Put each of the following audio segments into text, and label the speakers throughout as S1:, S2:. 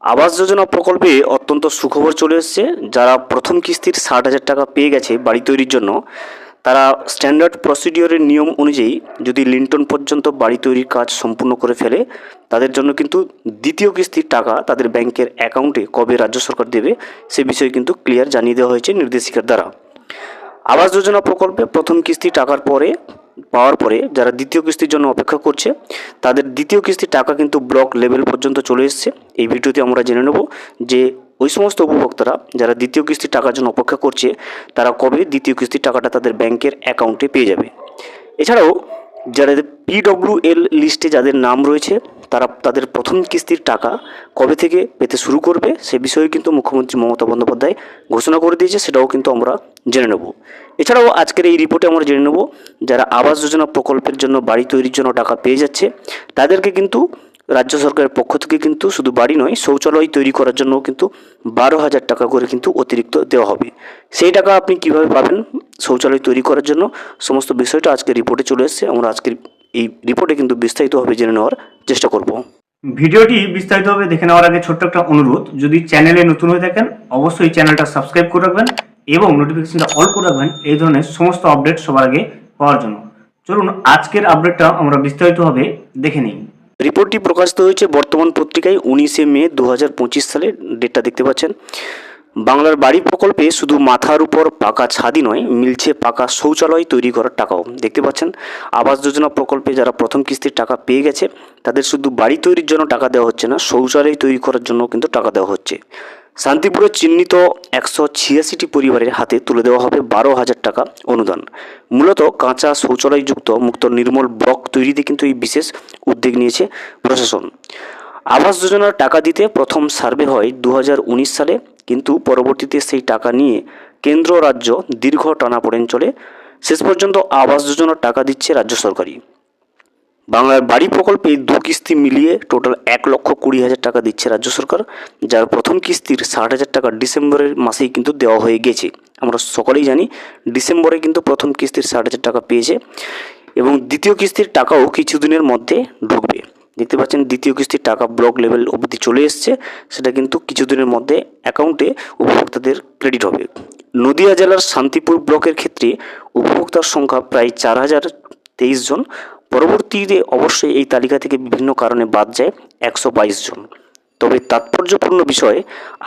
S1: আবাস যোজনা প্রকল্পে অত্যন্ত সুখবর চলে এসেছে। যারা প্রথম কিস্তির 60,000 টাকা পেয়ে গেছে বাড়ি তৈরির জন্য, তারা স্ট্যান্ডার্ড প্রসিডিওরের নিয়ম অনুযায়ী যদি লিন্টন পর্যন্ত বাড়ি তৈরির কাজ সম্পূর্ণ করে ফেলে, তাদের জন্য কিন্তু দ্বিতীয় কিস্তির টাকা তাদের ব্যাংকের অ্যাকাউন্টে কবে রাজ্য সরকার দেবে সে বিষয়ে কিন্তু ক্লিয়ার জানিয়ে দেওয়া হয়েছে নির্দেশিকার দ্বারা। আবাস যোজনা প্রকল্পে প্রথম কিস্তি টাকার পরে পাওয়ার পরে যারা দ্বিতীয় কিস্তির জন্য অপেক্ষা করছে, তাদের দ্বিতীয় কিস্তির টাকা কিন্তু ব্লক লেভেল পর্যন্ত চলে এসেছে। এই ভিডিওতে আমরা জেনে নেব যে ওই সমস্ত উপভোক্তারা যারা দ্বিতীয় কিস্তির টাকার জন্য অপেক্ষা করছে, তারা কবে দ্বিতীয় কিস্তির টাকাটা তাদের ব্যাংকের অ্যাকাউন্টে পেয়ে যাবে। এছাড়াও যারা PWL লিস্টে যাদের নাম রয়েছে, তারা তাদের প্রথম কিস্তির টাকা কবে থেকে পেতে শুরু করবে সে বিষয়ে কিন্তু মুখ্যমন্ত্রী মমতা বন্দ্যোপাধ্যায় ঘোষণা করে দিয়েছে, সেটাও কিন্তু আমরা জেনে নেব। এছাড়াও আজকের এই রিপোর্টে আমরা জেনে নেব যারা আবাস যোজনা প্রকল্পের জন্য বাড়ি তৈরির জন্য টাকা পেয়ে যাচ্ছে, তাদেরকে কিন্তু রাজ্য সরকারের পক্ষ থেকে কিন্তু শুধু বাড়ি নয়, শৌচালয় তৈরি করার জন্য কিন্তু 12,000 টাকা করে কিন্তু অতিরিক্ত দেওয়া হবে। সেই টাকা আপনি কিভাবে পাবেন শৌচালয় তৈরি করার জন্য, সমস্ত বিষয়টা আজকের রিপোর্টে চলে এসেছে। আমরা আজকের এই রিপোর্টে কিন্তু বিস্তারিতভাবে জেনে নেওয়ার চেষ্টা করব।
S2: ভিডিওটি বিস্তারিতভাবে দেখে নেওয়ার আগে ছোট্ট একটা অনুরোধ, যদি চ্যানেলে নতুন হয়ে থাকেন অবশ্যই চ্যানেলটা সাবস্ক্রাইব করে রাখবেন এবং নোটিফিকেশনটা অল করে রাখবেন এই ধরনের সমস্ত আপডেট সবার আগে পাওয়ার জন্য। চলুন আজকের আপডেটটা আমরা বিস্তারিতভাবে দেখে নিই।
S1: রিপোর্টটি প্রকাশিত হয়েছে বর্তমান পত্রিকায় 19শে মে 2025 সালে। ডেটটা দেখতে পাচ্ছেন। বাংলার বাড়ি প্রকল্পে শুধু মাথার উপর পাকা ছাদই নয়, মিলছে পাকা শৌচালয় তৈরি করার টাকাও। দেখতে পাচ্ছেন আবাস যোজনা প্রকল্পে যারা প্রথম কিস্তির টাকা পেয়ে গেছে, তাদের শুধু বাড়ি তৈরির জন্য টাকা দেওয়া হচ্ছে না, শৌচালয় তৈরি করার জন্য কিন্তু টাকা দেওয়া হচ্ছে। শান্তিপুরে চিহ্নিত 186টি পরিবারের হাতে তুলে দেওয়া হবে 12,000 টাকা অনুদান। মূলত কাঁচা শৌচালয়যুক্ত মুক্ত নির্মল ব্লক তৈরিতে কিন্তু এই বিশেষ উদ্যোগ নিয়েছে প্রশাসন। আবাস যোজনার টাকা দিতে প্রথম সার্ভে হয় 2019 সালে, কিন্তু পরবর্তীতে সেই টাকা নিয়ে কেন্দ্র রাজ্য দীর্ঘ টানাপোড়েন চলে। শেষ পর্যন্ত আবাস যোজনার টাকা দিচ্ছে রাজ্য সরকারই। বাংলার বাড়ি প্রকল্পে দু কিস্তি মিলিয়ে টোটাল 1,20,000 টাকা দিচ্ছে রাজ্য সরকার, যার প্রথম কিস্তির 60,000 টাকা ডিসেম্বরের মাসেই কিন্তু দেওয়া হয়ে গেছে। আমরা সকলেই জানি ডিসেম্বরে কিন্তু প্রথম কিস্তির 60,000 টাকা পেয়েছে এবং দ্বিতীয় কিস্তির টাকাও কিছুদিনের মধ্যে ঢুকবে। দেখতে পাচ্ছেন দ্বিতীয় কিস্তির টাকা ব্লক লেভেল অবধি চলে এসছে, সেটা কিন্তু কিছুদিনের মধ্যে অ্যাকাউন্টে উপভোক্তাদের ক্রেডিট হবে। নদিয়া জেলার শান্তিপুর ব্লকের ক্ষেত্রে উপভোক্তার সংখ্যা প্রায় 4,023 জন। পরবর্তীতে অবশ্যই এই তালিকা থেকে বিভিন্ন কারণে বাদ যায় 122 জন। তবে তাৎপর্যপূর্ণ বিষয়,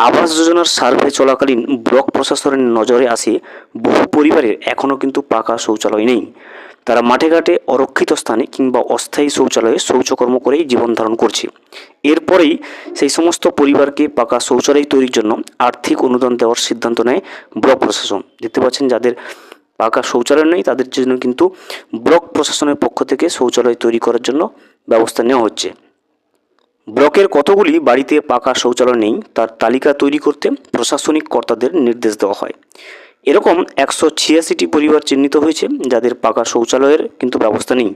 S1: আবাস যোজনার সার্ভে চলাকালীন ব্লক প্রশাসনের নজরে আসে বহু পরিবারের এখনও কিন্তু পাকা শৌচালয় নেই। তারা মাঠে ঘাটে অরক্ষিত স্থানে কিংবা অস্থায়ী শৌচালয়ে শৌচকর্ম করেই জীবন ধারণ করছে। এরপরেই সেই সমস্ত পরিবারকে পাকা শৌচালয় তৈরির জন্য আর্থিক অনুদান দেওয়ার সিদ্ধান্ত নেয় ব্লক প্রশাসন। দেখতে পাচ্ছেন যাদের পাকা শৌচালয় নেই, তাদের জন্য কিন্তু ব্লক প্রশাসনের পক্ষ থেকে শৌচালয় তৈরি করার জন্য ব্যবস্থা নেওয়া হচ্ছে। ব্লকের কতগুলি বাড়িতে পাকা শৌচালয় নেই তার তালিকা তৈরি করতে প্রশাসনিক কর্তাদের নির্দেশ দেওয়া হয়। এরকম 186টি পরিবার চিহ্নিত হয়েছে যাদের পাকা শৌচালয়ের কিন্তু ব্যবস্থা নেই।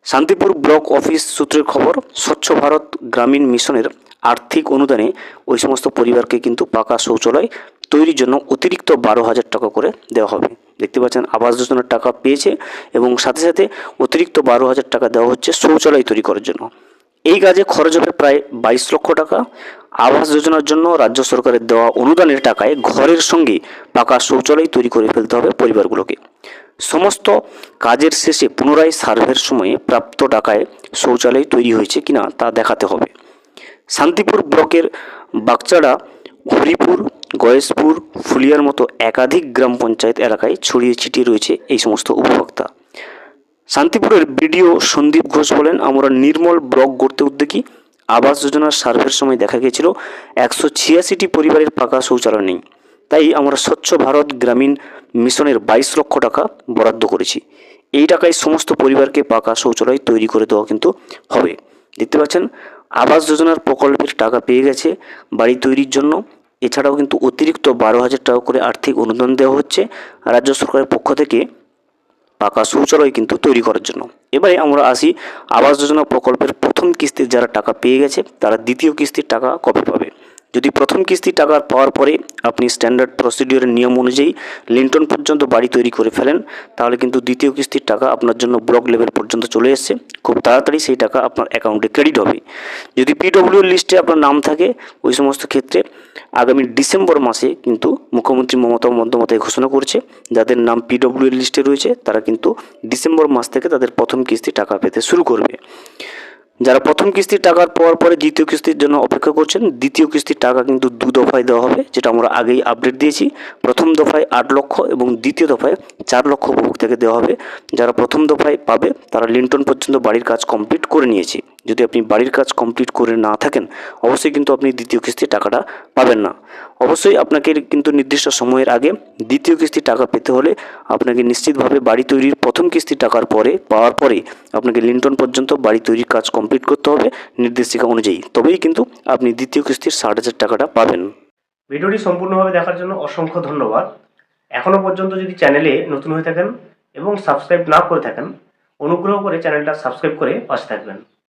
S1: শান্তিপুর ব্লক অফিস সূত্রের খবর, স্বচ্ছ ভারত গ্রামীণ মিশনের আর্থিক অনুদানে ওই সমস্ত পরিবারকে কিন্তু পাকা শৌচালয় তৈরির জন্য অতিরিক্ত 12,000 টাকা করে দেওয়া হবে। দেখতে পাচ্ছেন আবাস যোজনার টাকা পেয়েছে এবং সাথে সাথে অতিরিক্ত 12,000 টাকা দেওয়া হচ্ছে শৌচালয় তৈরি করার জন্য। এই কাজে খরচ হবে প্রায় 22 লক্ষ টাকা। আবাস যোজনার জন্য রাজ্য সরকারের দেওয়া অনুদানের টাকায় ঘরের সঙ্গে পাকা শৌচালয় তৈরি করে ফেলতে হবে পরিবারগুলোকে। সমস্ত কাজের শেষে পুনরায় সার্ভের সময়ে প্রাপ্ত টাকায় শৌচালয় তৈরি হয়েছে কিনা তা দেখাতে হবে। শান্তিপুর ব্লকের বাগচাড়া, হরিপুর, গয়েশপুর, ফুলিয়ার মতো একাধিক গ্রাম পঞ্চায়েত এলাকায় ছড়িয়ে ছিটিয়ে রয়েছে এই সমস্ত উপভোক্তা। শান্তিপুরের বিডিও সন্দীপ ঘোষ বলেন, আমরা নির্মল ব্লক গড়তে উদ্যোগী। আবাস যোজনার সার্ভের সময় দেখা গিয়েছিল 186টি পরিবারের পাকা শৌচালয় নেই, তাই আমরা স্বচ্ছ ভারত গ্রামীণ মিশনের 22 লক্ষ টাকা বরাদ্দ করেছি। এই টাকায় সমস্ত পরিবারকে পাকা শৌচালয় তৈরি করে দেওয়া কিন্তু হবে। দেখতে পাচ্ছেন আবাস যোজনার প্রকল্পের টাকা পেয়ে গেছে বাড়ি তৈরির জন্য। এছাড়াও কিন্তু অতিরিক্ত 12,000 টাকা করে আর্থিক অনুদান দেওয়া হচ্ছে রাজ্য সরকারের পক্ষ থেকে পাকা শৌচালয় কিন্তু তৈরি করার জন্য। এবারে আমরা আসি আবাস যোজনা প্রকল্পের প্রথম কিস্তির যারা টাকা পেয়ে গেছে, তারা দ্বিতীয় কিস্তির টাকা কবে পাবে। যদি প্রথম কিস্তি টাকা পাওয়ার পরে আপনি স্ট্যান্ডার্ড প্রসিডিওরের নিয়ম অনুযায়ী লিন্টন পর্যন্ত বাড়ি তৈরি করে ফেলেন, তাহলে কিন্তু দ্বিতীয় কিস্তির টাকা আপনার জন্য ব্লক লেভেল পর্যন্ত চলে এসছে। খুব তাড়াতাড়ি সেই টাকা আপনার অ্যাকাউন্টে ক্রেডিট হবে। যদি পিডব্লিউ লিস্টে আপনার নাম থাকে, ওই সমস্ত ক্ষেত্রে আগামী ডিসেম্বর মাসে কিন্তু মুখ্যমন্ত্রী মমতা বন্দ্যোপাধ্যায় ঘোষণা করছে, যাদের নাম পিডব্লিউ লিস্টে রয়েছে তারা কিন্তু ডিসেম্বর মাস থেকে তাদের প্রথম কিস্তি টাকা পেতে শুরু করবে। যারা প্রথম কিস্তির টাকার পাওয়ার পরে দ্বিতীয় কিস্তির জন্য অপেক্ষা করছেন, দ্বিতীয় কিস্তির টাকা কিন্তু 2 দফায় দেওয়া হবে, যেটা আমরা আগেই আপডেট দিয়েছি। প্রথম দফায় 8 লক্ষ এবং দ্বিতীয় দফায় 4 লক্ষ উপভোক্তাকে দেওয়া হবে। যারা প্রথম দফায় পাবে তারা লিন্টন পর্যন্ত বাড়ির কাজ কমপ্লিট করে নিয়েছে। যদি আপনি বাড়ির কাজ কমপ্লিট করে না থাকেন, অবশ্যই কিন্তু আপনি দ্বিতীয় কিস্তির টাকাটা পাবেন না। অবশ্যই আপনাকে কিন্তু নির্দিষ্ট সময়ের আগে দ্বিতীয় কিস্তির টাকা পেতে হলে আপনাকে নিশ্চিতভাবে বাড়ি তৈরির প্রথম কিস্তির টাকার পাওয়ার পরে আপনাকে লিন্টন পর্যন্ত বাড়ি তৈরির কাজ কমপ্লিট করতে হবে নির্দেশিকা অনুযায়ী, তবেই কিন্তু আপনি দ্বিতীয় কিস্তির 60,000 টাকাটা পাবেন।
S2: ভিডিওটি সম্পূর্ণভাবে দেখার জন্য অসংখ্য ধন্যবাদ। এখনও পর্যন্ত যদি চ্যানেলে নতুন হয়ে থাকেন এবং সাবস্ক্রাইব না করে থাকেন, অনুগ্রহ করে চ্যানেলটা সাবস্ক্রাইব করে পাশে থাকবেন।